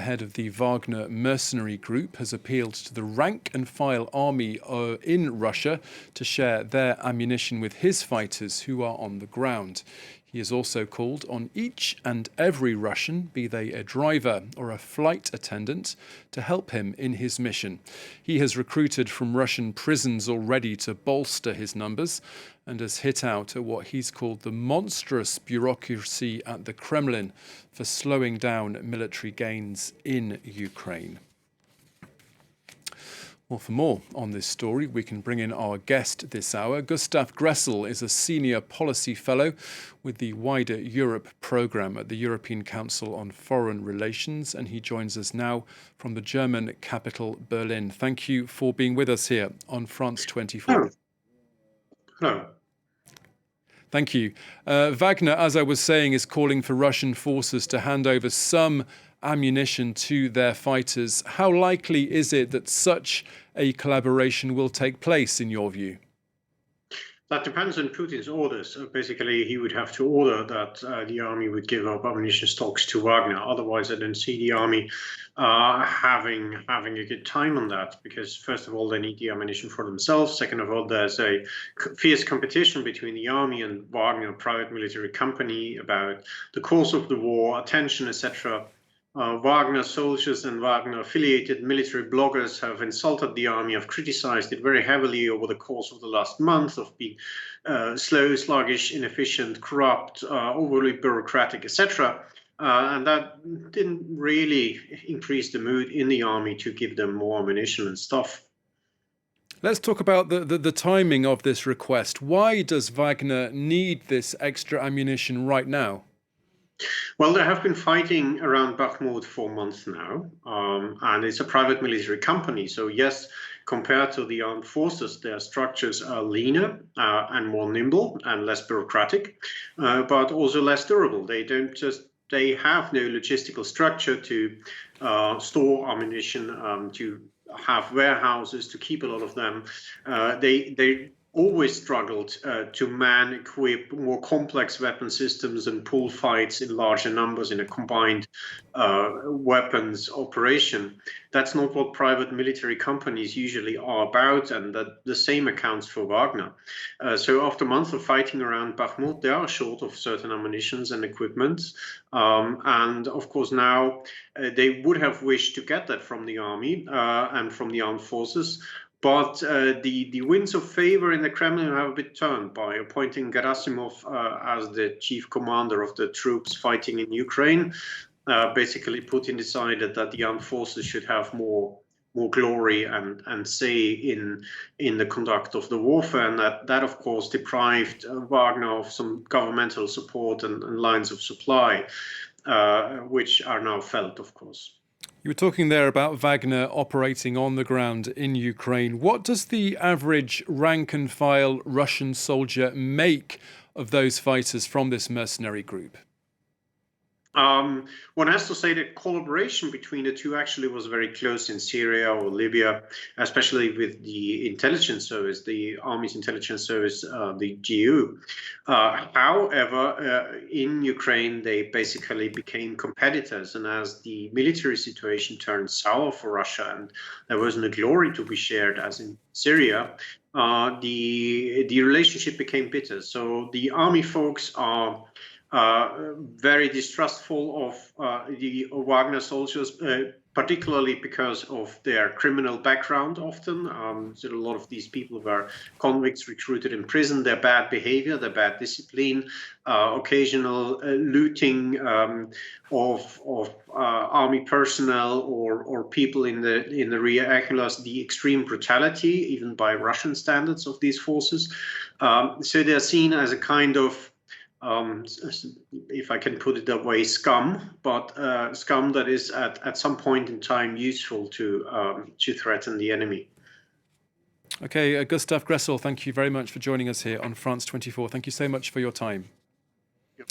head of the Wagner mercenary group, has appealed to the rank-and-file army in Russia to share their ammunition with his fighters who are on the ground. He has also called on each and every Russian, be they a driver or a flight attendant, to help him in his mission. He has recruited from Russian prisons already to bolster his numbers and has hit out at what he's called the monstrous bureaucracy at the Kremlin for slowing down military gains in Ukraine. Well, for more on this story, we can bring in our guest this hour. Gustav Gressel is a senior policy fellow with the wider Europe programme at the European Council on Foreign Relations, and he joins us now from the German capital, Berlin. Thank you for being with us here on France 24. Hello. Thank you. Wagner, as I was saying, is calling for Russian forces to hand over some ammunition to their fighters. How likely is it that such a collaboration will take place, in your view? That depends on Putin's orders. Basically, he would have to order that the army would give up ammunition stocks to Wagner. Otherwise, I don't see the army having a good time on that, because first of all, they need the ammunition for themselves. Second of all, there's a fierce competition between the army and Wagner, a private military company, about the course of the war, attention, etc. Wagner soldiers and Wagner-affiliated military bloggers have insulted the army, have criticized it very heavily over the course of the last month of being slow, sluggish, inefficient, corrupt, overly bureaucratic, etc. And that didn't really increase the mood in the army to give them more ammunition and stuff. Let's talk about the timing of this request. Why does Wagner need this extra ammunition right now? Well, they have been fighting around Bakhmut for months now, and it's a private military company. So yes, compared to the armed forces, their structures are leaner and more nimble and less bureaucratic, but also less durable. They have no logistical structure to store ammunition, to have warehouses, to keep a lot of them. They always struggled to equip more complex weapon systems and pull fights in larger numbers in a combined weapons operation. That's not what private military companies usually are about, and that the same accounts for Wagner. So after months of fighting around Bakhmut, they are short of certain ammunitions and equipment. And of course now they would have wished to get that from the army and from the armed forces. But the winds of favor in the Kremlin have a bit turned by appointing Gerasimov as the chief commander of the troops fighting in Ukraine. Basically, Putin decided that the armed forces should have more glory and say in the conduct of the warfare, and that of course deprived Wagner of some governmental support and lines of supply, which are now felt, of course. You were talking there about Wagner operating on the ground in Ukraine. What does the average rank-and-file Russian soldier make of those fighters from this mercenary group? One has to say that collaboration between the two actually was very close in Syria or Libya, especially with the intelligence service, the army's intelligence service, the GU. However, in Ukraine, they basically became competitors. And as the military situation turned sour for Russia and there was no glory to be shared as in Syria, the relationship became bitter. So the army folks are very distrustful of the Wagner soldiers, particularly because of their criminal background often. So a lot of these people were convicts recruited in prison, their bad behavior, their bad discipline, occasional looting of army personnel or people in the rear echelons, the extreme brutality, even by Russian standards, of these forces. So they're seen as a kind of if I can put it that way, scum, but scum that is at some point in time useful to threaten the enemy. Okay, Gustav Gressel, thank you very much for joining us here on France 24. Thank you so much for your time. Yep.